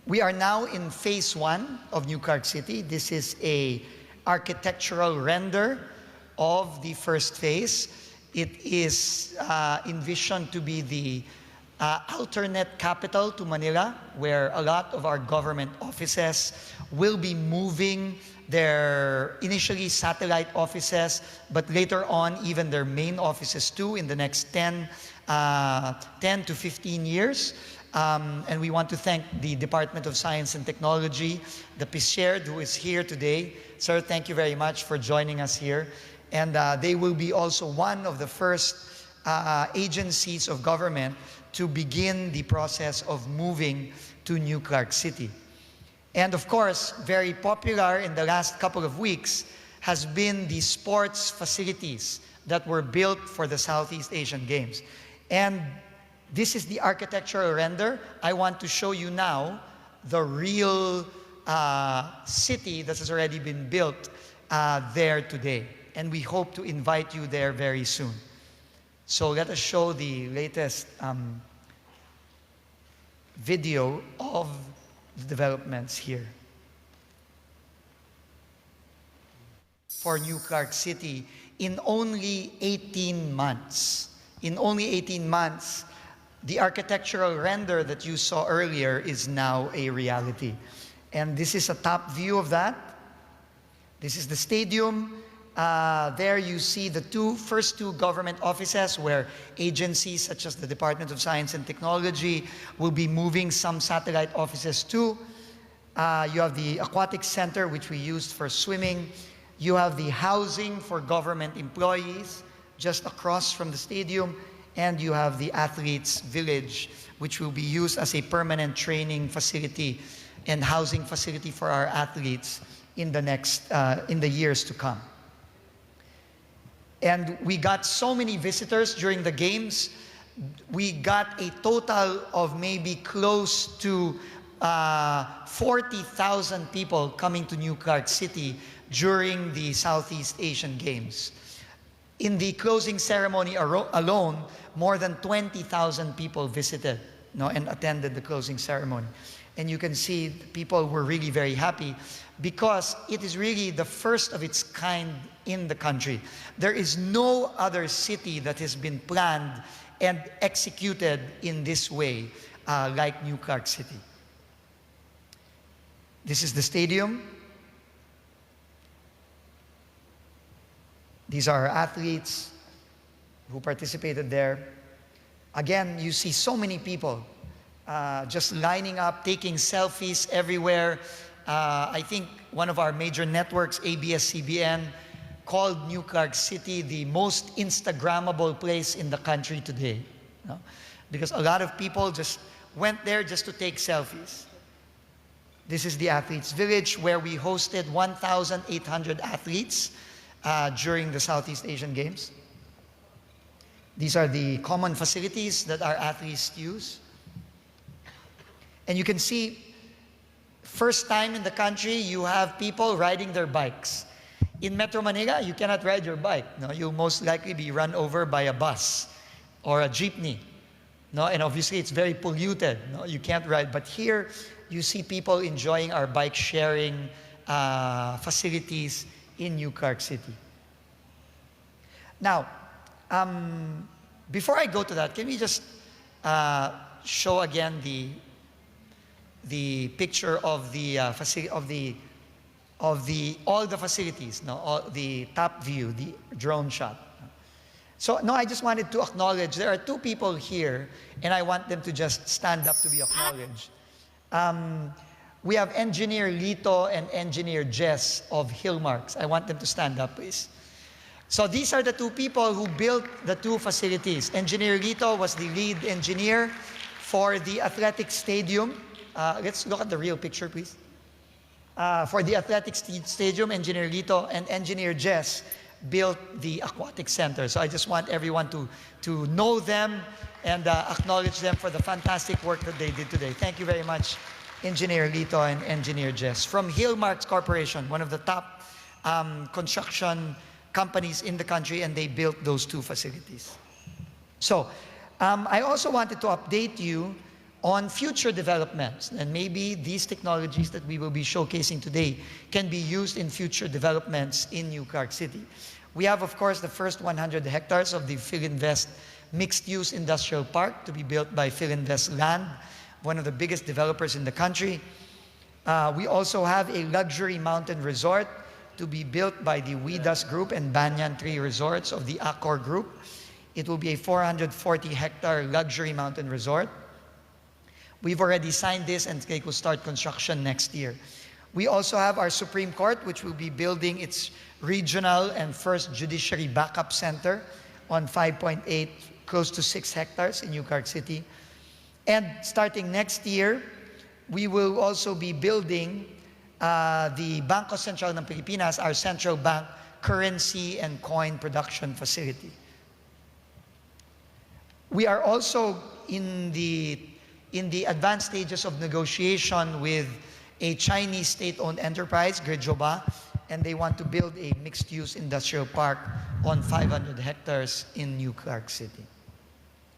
We are now in phase 1 of New Clark City. This is a architectural render of the first phase. It is envisioned to be the alternate capital to Manila, where a lot of our government offices will be moving their initially satellite offices, but later on even their main offices too in the next 10 to 15 years. And we want to thank the Department of Science and Technology, the PSERD, who is here today. Sir, thank you very much for joining us here. And they will be also one of the first agencies of government to begin the process of moving to New Clark City. And of course, very popular in the last couple of weeks has been the sports facilities that were built for the Southeast Asian Games. And this is the architectural render. I want to show you now the real city that has already been built there today. And we hope to invite you there very soon. So let us show the latest video of the developments here. For New Clark City in only 18 months. In only 18 months, the architectural render that you saw earlier is now a reality. And this is a top view of that. This is the stadium. There you see the first two government offices where agencies such as the Department of Science and Technology will be moving some satellite offices to. You have the aquatic center, which we used for swimming. You have the housing for government employees just across from the stadium. And you have the athletes' village, which will be used as a permanent training facility and housing facility for our athletes in the years to come. And we got so many visitors during the games. We got a total of maybe close to 40,000 people coming to New Clark City during the Southeast Asian Games. In the closing ceremony alone, more than 20,000 people visited and attended the closing ceremony. And you can see people were really very happy because it is really the first of its kind in the country. There is no other city that has been planned and executed in this way like New Clark City. This is the stadium. These are our athletes who participated there. Again, you see so many people just lining up, taking selfies everywhere. I think one of our major networks, ABS-CBN, called New Clark City the most Instagrammable place in the country today. Because a lot of people just went there just to take selfies. This is the Athletes Village where we hosted 1,800 athletes during the Southeast Asian Games. These are the common facilities that our athletes use. And you can see, first time in the country, you have people riding their bikes. In Metro Manila, you cannot ride your bike. You'll most likely be run over by a bus or a jeepney. And obviously, it's very polluted. You can't ride. But here, you see people enjoying our bike sharing facilities in New Clark City. Now, before I go to that, can we just show again the picture of the all the facilities, the top view, the drone shot. So I just wanted to acknowledge there are two people here, and I want them to just stand up to be acknowledged. We have Engineer Lito and Engineer Jess of Hillmarks. I want them to stand up, please. So these are the two people who built the two facilities. Engineer Lito was the lead engineer for the athletic stadium. Let's look at the real picture, please. For the athletic stadium, Engineer Lito and Engineer Jess built the aquatic center. So I just want everyone to know them and acknowledge them for the fantastic work that they did today. Thank you very much, Engineer Lito and Engineer Jess. From Hillmarks Corporation, one of the top construction companies in the country, and they built those two facilities. So I also wanted to update you on future developments. And maybe these technologies that we will be showcasing today can be used in future developments in New Clark City. We have, of course, the first 100 hectares of the Philinvest mixed-use industrial park to be built by Philinvest Land, one of the biggest developers in the country. We also have a luxury mountain resort to be built by the Widas Group and Banyan Tree Resorts of the Accor Group. It will be a 440-hectare luxury mountain resort. We've already signed this and it will start construction next year. We also have our Supreme Court, which will be building its regional and first judiciary backup center on 5.8, close to 6 hectares in New Clark City. And starting next year, we will also be building the Bangko Sentral ng Pilipinas, our central bank currency and coin production facility. We are also in the advanced stages of negotiation with a Chinese state-owned enterprise, Grijoba, and they want to build a mixed-use industrial park on 500 hectares in New Clark City.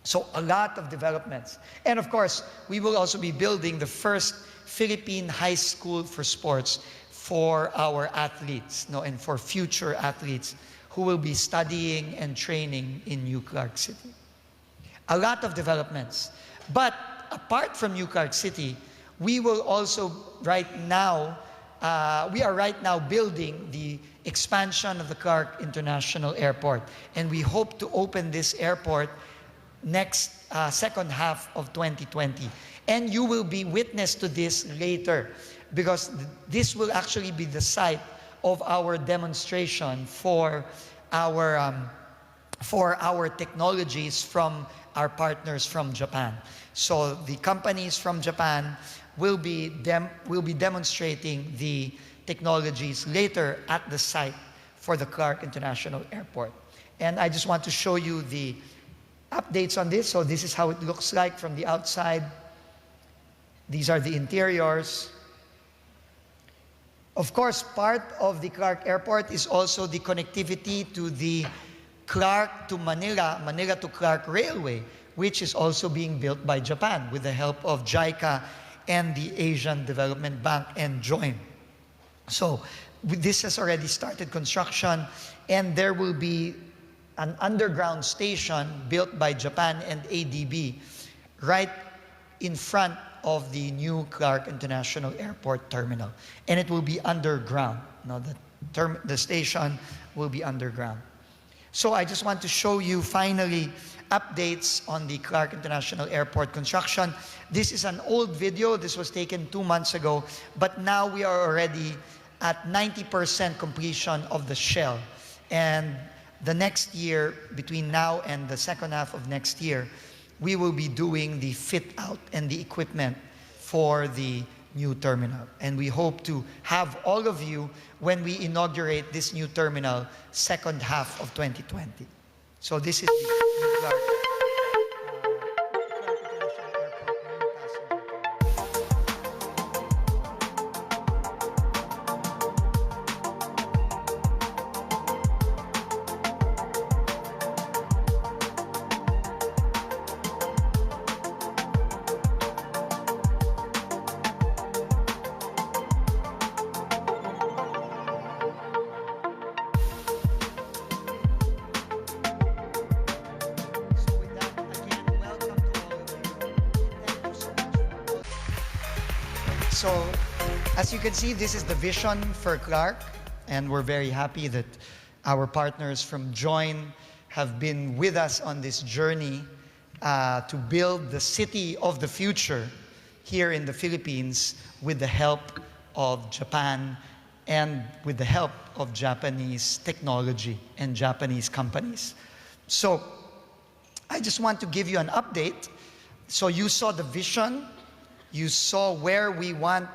So a lot of developments. And of course, we will also be building the first Philippine high school for sports for our athletes, and for future athletes who will be studying and training in New Clark City. A lot of developments. But apart from New Clark City, we will also we are right now building the expansion of the Clark International Airport. And we hope to open this airport next second half of 2020. And you will be witness to this later, because this will actually be the site of our demonstration for our technologies from our partners from Japan. So the companies from Japan will be demonstrating the technologies later at the site for the Clark International Airport. And I just want to show you the updates on this. So this is how it looks like from the outside. These are the interiors. Of course, part of the Clark Airport is also the connectivity to the Clark to Manila, Manila to Clark Railway, which is also being built by Japan with the help of JICA and the Asian Development Bank and JOIN. So this has already started construction, and there will be an underground station built by Japan and ADB right in front of the new Clark International Airport terminal. And it will be underground. Now the station will be underground. So I just want to show you finally updates on the Clark International Airport construction. This is an old video. This was taken 2 months ago, but now we are already at 90% completion of the shell. And the next year, between now and the second half of next year, we will be doing the fit out and the equipment for the new terminal. And we hope to have all of you when we inaugurate this new terminal second half of 2020. So this is the new Clark International Airport new passenger terminal. So, as you can see, this is the vision for Clark, and we're very happy that our partners from JOIN have been with us on this journey to build the city of the future here in the Philippines with the help of Japan and with the help of Japanese technology and Japanese companies. So, I just want to give you an update. So you saw the vision. You saw where we want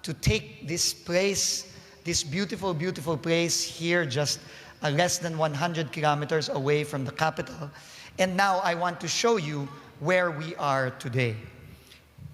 to take this place, this beautiful, beautiful place here, just less than 100 kilometers away from the capital. And now I want to show you where we are today.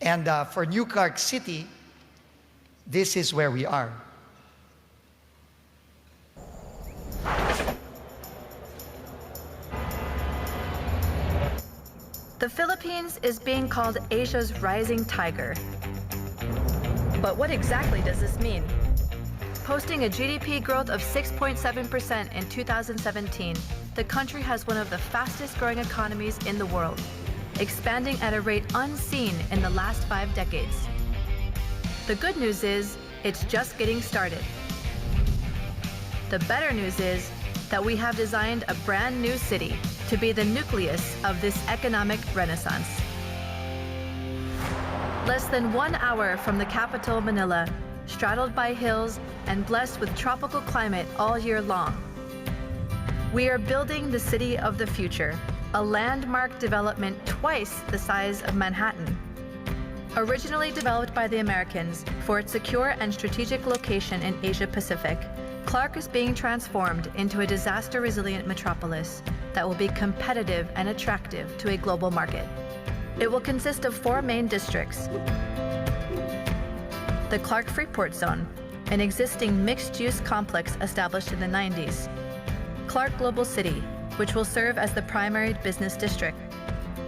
And for New Clark City, this is where we are. The The Philippines is being called Asia's rising tiger. But what exactly does this mean? Posting a GDP growth of 6.7% in 2017, the country has one of the fastest growing economies in the world, expanding at a rate unseen in the last 5 decades. The good news is, it's just getting started. The better news is that we have designed a brand new city to be the nucleus of this economic renaissance. Less than 1 hour from the capital, Manila, straddled by hills and blessed with tropical climate all year long, we are building the city of the future, a landmark development twice the size of Manhattan. Originally developed by the Americans for its secure and strategic location in Asia Pacific, Clark is being transformed into a disaster-resilient metropolis that will be competitive and attractive to a global market. It will consist of 4 main districts. The Clark Freeport Zone, an existing mixed-use complex established in the 90s. Clark Global City, which will serve as the primary business district.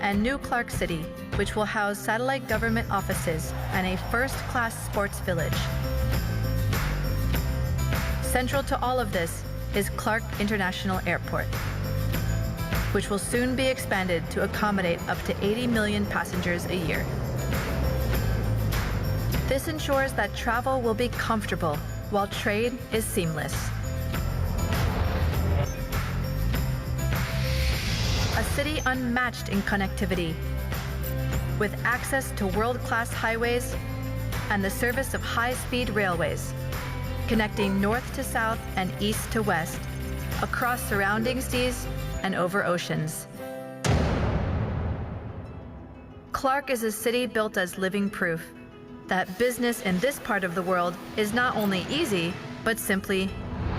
And New Clark City, which will house satellite government offices and a first-class sports village. Central to all of this is Clark International Airport, which will soon be expanded to accommodate up to 80 million passengers a year. This ensures that travel will be comfortable while trade is seamless. A city unmatched in connectivity, with access to world-class highways and the service of high-speed railways, connecting north to south and east to west, across surrounding seas and over oceans. Clark is a city built as living proof that business in this part of the world is not only easy, but simply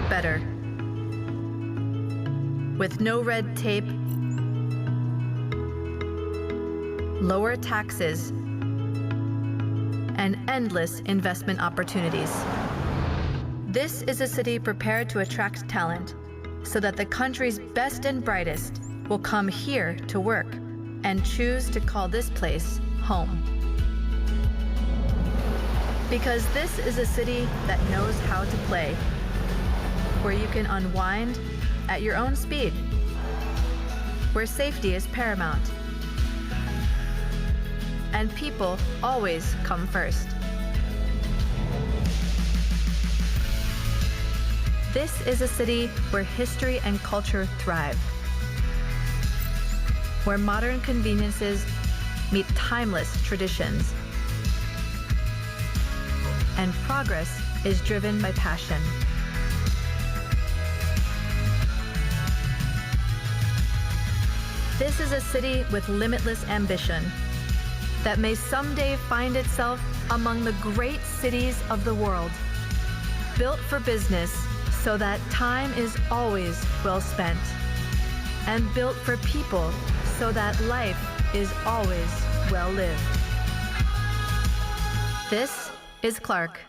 better. With no red tape, lower taxes, and endless investment opportunities. This is a city prepared to attract talent so that the country's best and brightest will come here to work and choose to call this place home. Because this is a city that knows how to play, where you can unwind at your own speed, where safety is paramount, and people always come first. This is a city where history and culture thrive, where modern conveniences meet timeless traditions, and progress is driven by passion. This is a city with limitless ambition that may someday find itself among the great cities of the world, built for business so that time is always well spent, and built for people so that life is always well lived. This is Clark.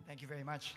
Thank you very much.